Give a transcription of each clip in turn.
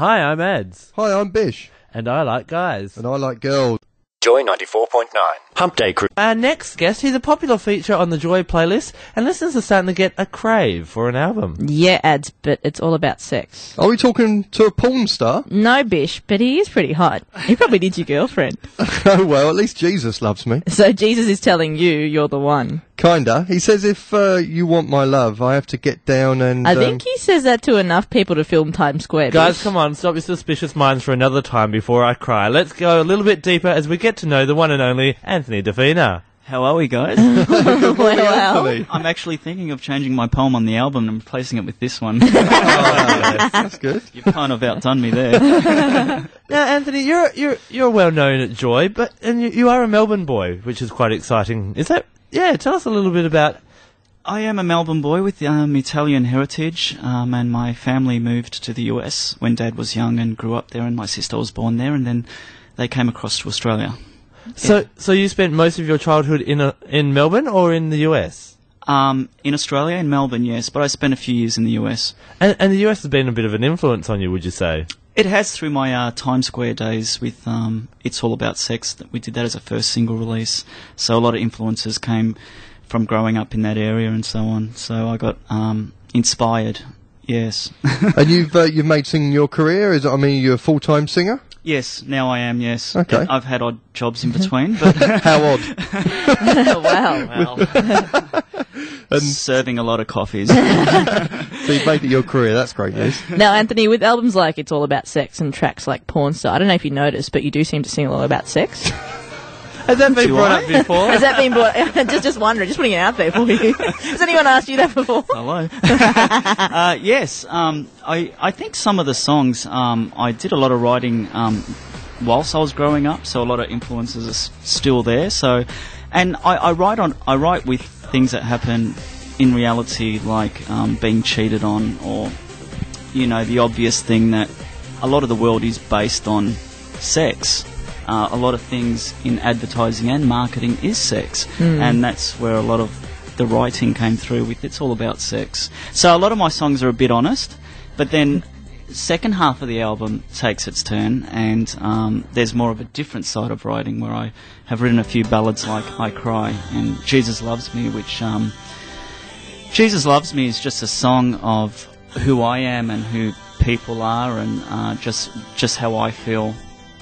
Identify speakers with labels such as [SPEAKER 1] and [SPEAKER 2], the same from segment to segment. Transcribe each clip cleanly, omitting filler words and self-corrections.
[SPEAKER 1] Hi, I'm Ads.
[SPEAKER 2] Hi, I'm Bish.
[SPEAKER 1] And I like guys.
[SPEAKER 2] And I like girls.
[SPEAKER 3] Joy 94.9. Hump Day Crew.
[SPEAKER 1] Our next guest, he's a popular feature on the Joy playlist, and listeners are starting to get a crave for an album.
[SPEAKER 4] Yeah, Ads, but it's all about sex.
[SPEAKER 2] Are we talking to a porn star?
[SPEAKER 4] No, Bish, but he is pretty hot. He probably needs your girlfriend.
[SPEAKER 2] Oh, well, at least Jesus loves me.
[SPEAKER 4] So Jesus is telling you you're the one.
[SPEAKER 2] Kinda. He says if you want my love, I have to get down and...
[SPEAKER 4] I think he says that to enough people to film Times Square.
[SPEAKER 1] Guys,
[SPEAKER 4] Bish.
[SPEAKER 1] come on, stop your suspicious minds for another time before I cry. Let's go a little bit deeper as we get to know the one and only Anthony Defina.
[SPEAKER 5] How are we, guys?
[SPEAKER 2] Good morning,
[SPEAKER 4] Well.
[SPEAKER 2] Anthony.
[SPEAKER 5] I'm actually thinking of changing my poem on the album and replacing it with this one.
[SPEAKER 2] Oh, yes, that's good.
[SPEAKER 5] You've kind of outdone me there.
[SPEAKER 1] Now, Anthony, you're well known at Joy, but you are a Melbourne boy, which is quite exciting. Is that? Yeah, tell us a little bit about.
[SPEAKER 5] I am a Melbourne boy with Italian heritage, and my family moved to the US when Dad was young and grew up there, and my sister was born there, and then they came across to Australia.
[SPEAKER 1] So you spent most of your childhood in Melbourne or in the US?
[SPEAKER 5] In Australia, in Melbourne, yes, but I spent a few years in the US.
[SPEAKER 1] And the US has been a bit of an influence on you, would you say?
[SPEAKER 5] It has through my Times Square days with It's All About Sex. We did that as a first single release. So a lot of influences came from growing up in that area and so on. So I got inspired, yes.
[SPEAKER 2] And you've made singing your career? You're a full-time singer?
[SPEAKER 5] Yes, now I am, yes.
[SPEAKER 2] Okay.
[SPEAKER 5] I've had odd jobs in between, but...
[SPEAKER 2] How odd.
[SPEAKER 4] Wow.
[SPEAKER 2] And
[SPEAKER 5] serving a lot of coffees.
[SPEAKER 2] so you've made it your career. That's great news.
[SPEAKER 4] Now, Anthony, with albums like It's All About Sex and tracks like Porn Star, I don't know if you noticed, but you do seem to sing a lot about sex.
[SPEAKER 1] Has that been brought up before?
[SPEAKER 4] Has that been brought... just wondering, just putting it out there for you. Has anyone asked you that before?
[SPEAKER 5] Hello. Yes, I think some of the songs, I did a lot of writing whilst I was growing up, so a lot of influences are still there. So, and I write with things that happen in reality, like being cheated on, or the obvious thing that a lot of the world is based on sex. A lot of things in advertising and marketing is sex, and that's where a lot of the writing came through with It's All About Sex. So a lot of my songs are a bit honest, but then second half of the album takes its turn, and there's more of a different side of writing where I have written a few ballads like I Cry and Jesus Loves Me, which Jesus Loves Me is just a song of who I am and who people are, and just how I feel.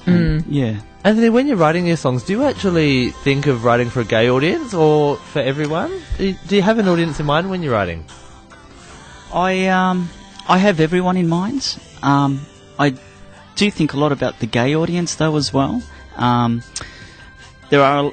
[SPEAKER 5] Yeah.
[SPEAKER 1] Anthony, when you're writing your songs, do you actually think of writing for a gay audience or for everyone? Do you have an audience in mind when you're writing?
[SPEAKER 5] I have everyone in mind. I do think a lot about the gay audience though as well. The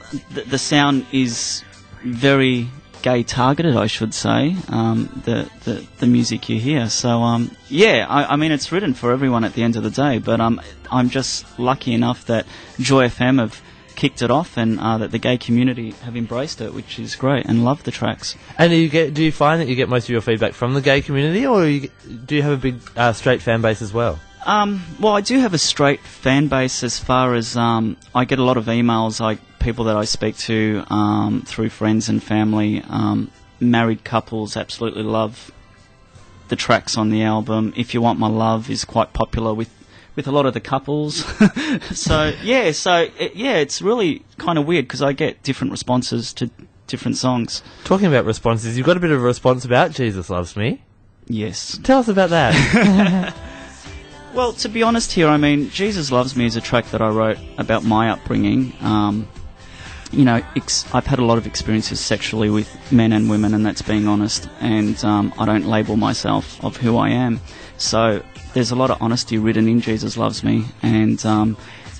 [SPEAKER 5] sound is very gay targeted, I should say. The music you hear. So it's written for everyone at the end of the day. But I'm just lucky enough that Joy FM have kicked it off, and that the gay community have embraced it, which is great, and love the tracks.
[SPEAKER 1] And do you find that you get most of your feedback from the gay community, or do you have a big straight fan base as well?
[SPEAKER 5] Well, I do have a straight fan base as far as I get a lot of emails, like people that I speak to through friends and family. Married couples absolutely love the tracks on the album. If You Want My Love is quite popular with a lot of the couples. It's really kind of weird because I get different responses to different songs.
[SPEAKER 1] Talking about responses, you've got a bit of a response about Jesus Loves Me.
[SPEAKER 5] Yes.
[SPEAKER 1] Tell us about that.
[SPEAKER 5] Well, to be honest here, Jesus Loves Me is a track that I wrote about my upbringing. I've had a lot of experiences sexually with men and women, and that's being honest, and I don't label myself of who I am. So there's a lot of honesty written in Jesus Loves Me, and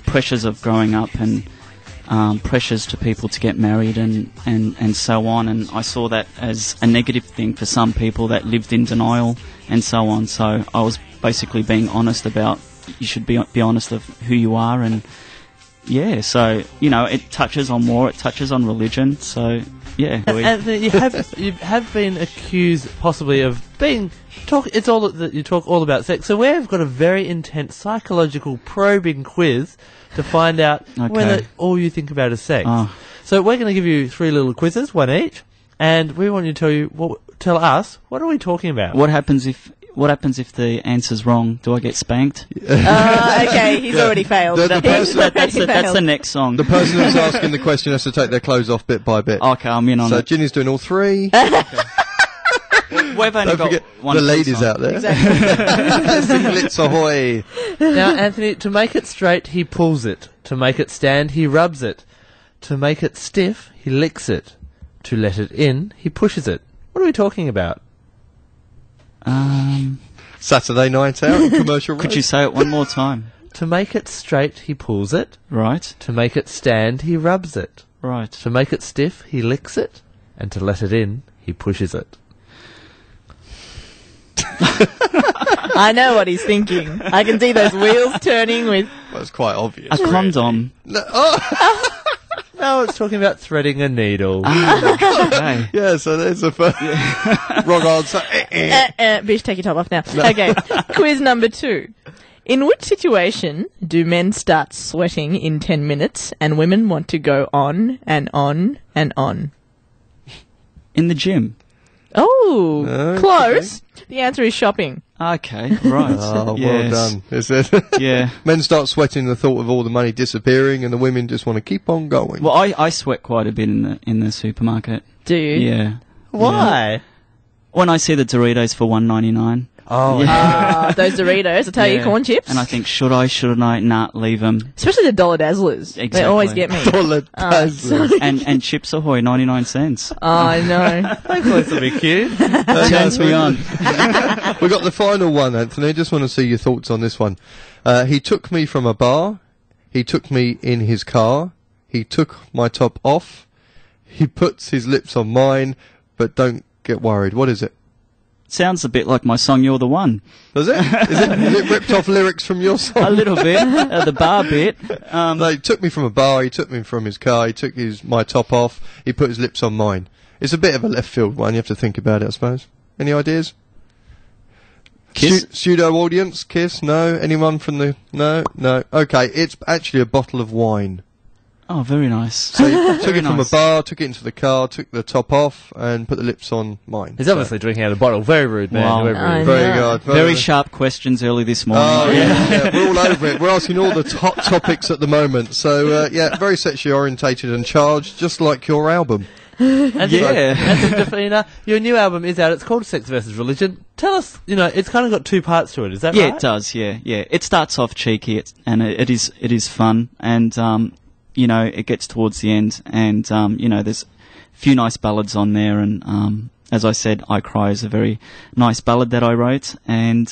[SPEAKER 5] pressures of growing up, and pressures to people to get married and so on. And I saw that as a negative thing for some people that lived in denial and so on. So I was basically being honest about you should be honest of who you are. And yeah, so it touches on war, it touches on religion. So yeah.
[SPEAKER 1] Anthony, you have been accused possibly of being you talk all about sex. So we've got a very intense psychological probing quiz to find out whether all you think about is sex. Oh. So we're going to give you 3 little quizzes, one each, and we want you to tell us what are we talking about.
[SPEAKER 5] What happens if what happens if the answer's wrong? Do I get spanked?
[SPEAKER 4] Okay, he's already failed.
[SPEAKER 2] The person-
[SPEAKER 5] That's the next song.
[SPEAKER 2] The person who's asking the question has to take their clothes off bit by bit.
[SPEAKER 5] Okay, I'm in on
[SPEAKER 2] So
[SPEAKER 5] it.
[SPEAKER 2] Ginny's doing all three.
[SPEAKER 5] We've only
[SPEAKER 2] Don't
[SPEAKER 5] got
[SPEAKER 2] forget
[SPEAKER 5] one
[SPEAKER 2] the
[SPEAKER 5] full
[SPEAKER 2] ladies
[SPEAKER 5] song.
[SPEAKER 2] out there.
[SPEAKER 4] Exactly.
[SPEAKER 2] Singlets ahoy.
[SPEAKER 1] Now, Anthony, to make it straight, he pulls it. To make it stand, he rubs it. To make it stiff, he licks it. To let it in, he pushes it. What are we talking about?
[SPEAKER 2] Saturday night out in Commercial Road.
[SPEAKER 5] Could you say it one more time?
[SPEAKER 1] To make it straight, he pulls it.
[SPEAKER 5] Right,
[SPEAKER 1] To make it stand, he rubs it.
[SPEAKER 5] right.
[SPEAKER 1] To make it stiff, he licks it. And to let it in, he pushes it.
[SPEAKER 4] I know what he's thinking. I can see those wheels turning with...
[SPEAKER 2] Well, it's quite obvious.
[SPEAKER 5] A condom.
[SPEAKER 2] No, oh,
[SPEAKER 1] No, it's talking about threading a needle.
[SPEAKER 5] Okay.
[SPEAKER 2] yeah, so there's a wrong answer.
[SPEAKER 4] Bish, take your top off now. Okay, quiz number 2. In which situation do men start sweating in 10 minutes and women want to go on and on and on?
[SPEAKER 5] In the gym.
[SPEAKER 4] Oh,
[SPEAKER 2] Okay.
[SPEAKER 4] close. The answer is shopping.
[SPEAKER 5] Okay, right.
[SPEAKER 2] Oh, well
[SPEAKER 5] Yes.
[SPEAKER 2] done. Is it?
[SPEAKER 5] Yeah.
[SPEAKER 2] Men start sweating the thought of all the money disappearing, and the women just want to keep on going.
[SPEAKER 5] Well, I sweat quite a bit in the supermarket.
[SPEAKER 4] Do you?
[SPEAKER 5] Yeah.
[SPEAKER 1] Why?
[SPEAKER 5] When I see the Doritos for $1.99.
[SPEAKER 1] Oh,
[SPEAKER 5] Yeah.
[SPEAKER 4] Those Doritos, I tell you,
[SPEAKER 5] Yeah.
[SPEAKER 4] corn chips.
[SPEAKER 5] And I think, shouldn't I? Nah, leave them.
[SPEAKER 4] Especially the dollar dazzlers. They
[SPEAKER 5] Exactly.
[SPEAKER 4] always get me.
[SPEAKER 2] Dollar dazzlers.
[SPEAKER 5] And Chips Ahoy, 99 cents.
[SPEAKER 4] Oh, I know.
[SPEAKER 1] thankfully this will be cute.
[SPEAKER 5] Turns me on.
[SPEAKER 2] We got the final one, Anthony. Just want to see your thoughts on this one. He took me from a bar. He took me in his car. He took my top off. He puts his lips on mine, but don't get worried. What is it?
[SPEAKER 5] Sounds a bit like my song, You're the One.
[SPEAKER 2] Does it? Is it ripped off lyrics from your song?
[SPEAKER 5] A little bit. The bar bit.
[SPEAKER 2] No, he took me from a bar. He took me from his car. He took my top off. He put his lips on mine. It's a bit of a left field one. You have to think about it, I suppose. Any ideas?
[SPEAKER 5] Kiss?
[SPEAKER 2] Pseudo audience, Kiss? No? Anyone from the... No? Okay, it's actually a bottle of wine.
[SPEAKER 5] Oh, very nice.
[SPEAKER 2] So he took
[SPEAKER 5] Very
[SPEAKER 2] it from a
[SPEAKER 5] nice.
[SPEAKER 2] bar, took it into the car, took the top off, and put the lips on mine.
[SPEAKER 1] He's obviously drinking out of a bottle. Very rude, man.
[SPEAKER 5] Wow.
[SPEAKER 1] Very
[SPEAKER 4] I
[SPEAKER 1] rude.
[SPEAKER 4] know.
[SPEAKER 2] Very good.
[SPEAKER 5] Very sharp questions early this morning.
[SPEAKER 2] Oh, yeah. We're all over it. We're asking all the hot topics at the moment. So, yeah, very sexually orientated and charged, just like your album.
[SPEAKER 1] And
[SPEAKER 5] Yeah.
[SPEAKER 1] Anthony Defina, your new album is out. It's called Sex vs. Religion. Tell us, it's kind of got 2 parts to it. Is that
[SPEAKER 5] Yeah,
[SPEAKER 1] right?
[SPEAKER 5] it does. Yeah. It starts off cheeky, and it is fun, and it gets towards the end, and there's a few nice ballads on there, and as I said, I Cry is a very nice ballad that I wrote, and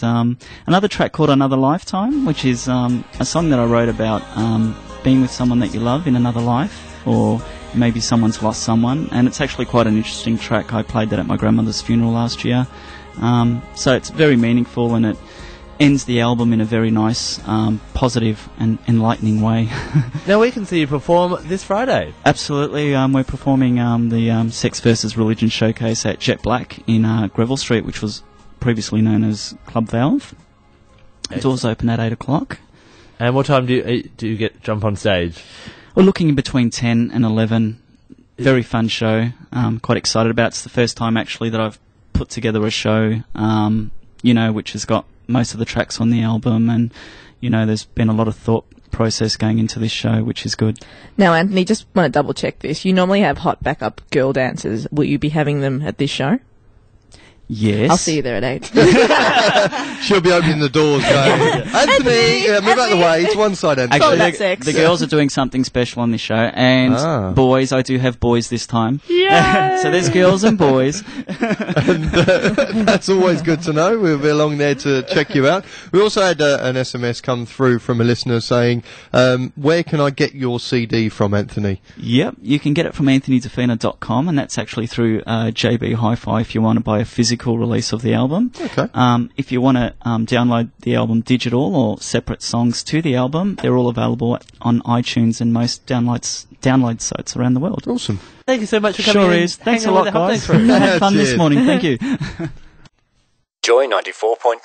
[SPEAKER 5] another track called Another Lifetime, which is a song that I wrote about being with someone that you love in another life, or maybe someone's lost someone, and it's actually quite an interesting track. I played that at my grandmother's funeral last year, so it's very meaningful, and it ends the album in a very nice, positive and enlightening way.
[SPEAKER 1] Now we can see you perform this Friday.
[SPEAKER 5] Absolutely, we're performing the Sex vs. Religion showcase at Jet Black in Greville Street, which was previously known as Club Valve. Doors open at 8 o'clock.
[SPEAKER 1] And what time do you jump on stage?
[SPEAKER 5] We're looking in between 10 and 11. Very fun show. Quite excited about it. It's the first time actually that I've put together a show, which has got most of the tracks on the album, and there's been a lot of thought process going into this show, which is good.
[SPEAKER 4] Now, Anthony, just want to double check this. You normally have hot backup girl dancers. Will you be having them at this show?
[SPEAKER 5] Yes.
[SPEAKER 4] I'll see you there at 8.
[SPEAKER 2] She'll be opening the doors going, Anthony, move out of the way. It's one side, Anthony.
[SPEAKER 4] Call
[SPEAKER 5] Actually,
[SPEAKER 4] that
[SPEAKER 5] the,
[SPEAKER 4] sex.
[SPEAKER 5] the girls are doing something special on this show, and boys, I do have boys this time.
[SPEAKER 4] Yeah.
[SPEAKER 5] So there's girls and boys.
[SPEAKER 2] That's always good to know. We'll be along there to check you out. We also had an SMS come through from a listener saying, where can I get your CD from, Anthony?
[SPEAKER 5] Yep, you can get it from anthonydefina.com, and that's actually through JB Hi-Fi if you want to buy a physical release of the album.
[SPEAKER 2] Okay.
[SPEAKER 5] If you want to download the album digital or separate songs to the album, they're all available on iTunes and most download sites around the world.
[SPEAKER 2] Awesome.
[SPEAKER 1] Thank you so much for coming
[SPEAKER 5] Sure
[SPEAKER 1] in.
[SPEAKER 5] is. Thanks a
[SPEAKER 1] hanging
[SPEAKER 5] lot,
[SPEAKER 1] with the Hump Day
[SPEAKER 5] guys.
[SPEAKER 1] crew.
[SPEAKER 5] I had fun this
[SPEAKER 2] Cheers.
[SPEAKER 5] morning. Thank you.
[SPEAKER 3] Joy 94.9.